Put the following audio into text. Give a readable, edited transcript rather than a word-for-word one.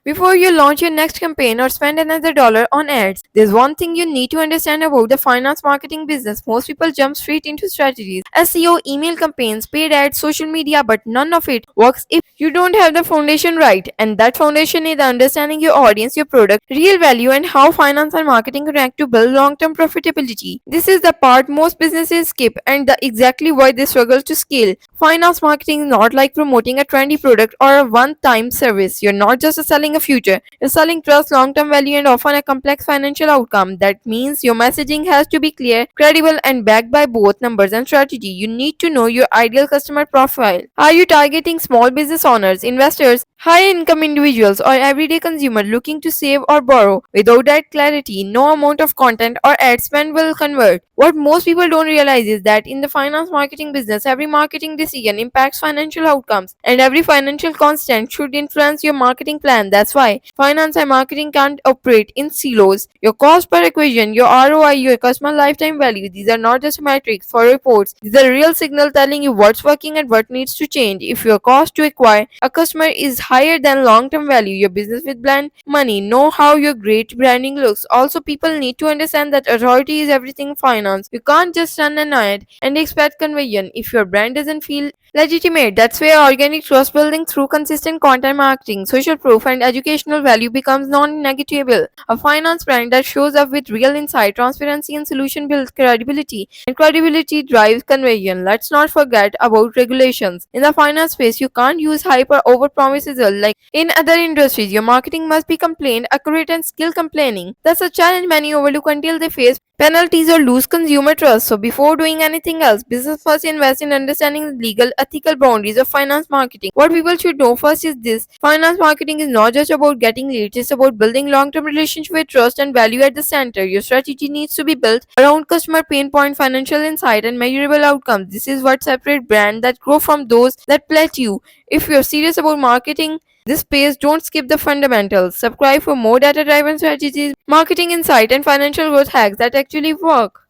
Before you launch your next campaign or spend another dollar on ads, there's one thing you need to understand about the finance marketing business. Most people jump straight into strategies: SEO, email campaigns, paid ads, social media, but none of it works if you don't have the foundation right. And that foundation is understanding your audience, your product, real value, and how finance and marketing connect to build long term profitability. This is the part most businesses skip, and the exactly why they struggle to scale. Finance marketing is not like promoting a trendy product or a one time service. You're not just selling a future, you're selling trust, long term value, and often a complex financial outcome. That means your messaging has to be clear, credible, and backed by both numbers and strategy. You need to know your ideal customer profile. Are you targeting small business owners, investors, high income individuals, or everyday consumer looking to save or borrow? Without that clarity, no amount of content or ad spend will convert. What most people don't realize is that in the finance marketing business, every marketing decision impacts financial outcomes, and every financial constant should influence your marketing plan. That's why finance and marketing can't operate in silos. Your cost per acquisition, your ROI, your customer lifetime value, these are not just metrics for reports. These are real signal telling you what's working and what needs to change. If your cost to acquire a customer is higher than long-term value, your business will blend money. Know how your great branding looks. Also, people need to understand that authority is everything in finance. You can't just run an ad and expect conversion if your brand doesn't feel legitimate. That's where organic trust building through consistent content marketing, social proof, and educational value becomes non-negotiable. A finance brand that shows up with real insight, transparency, and solution builds credibility, and credibility drives conversion. Let's not forget about regulations. In the finance space, you can't use hype or over promises like in other industries. Your marketing must be complaint accurate and skill complaining. That's a challenge many overlook until they face penalties or lose consumer trust. So before doing anything else, business must invest in understanding the legal, ethical boundaries of finance marketing. What people should know first is this: finance marketing is not just about getting leads, it's about building long-term relationship with trust and value at the center. Your strategy needs to be built around customer pain point, financial insight, and measurable outcomes. This is what separates brands that grow from those that plateau. If you're serious about marketing this space, don't skip the fundamentals. Subscribe for more data driven strategies, marketing insight, and financial growth hacks that actually work.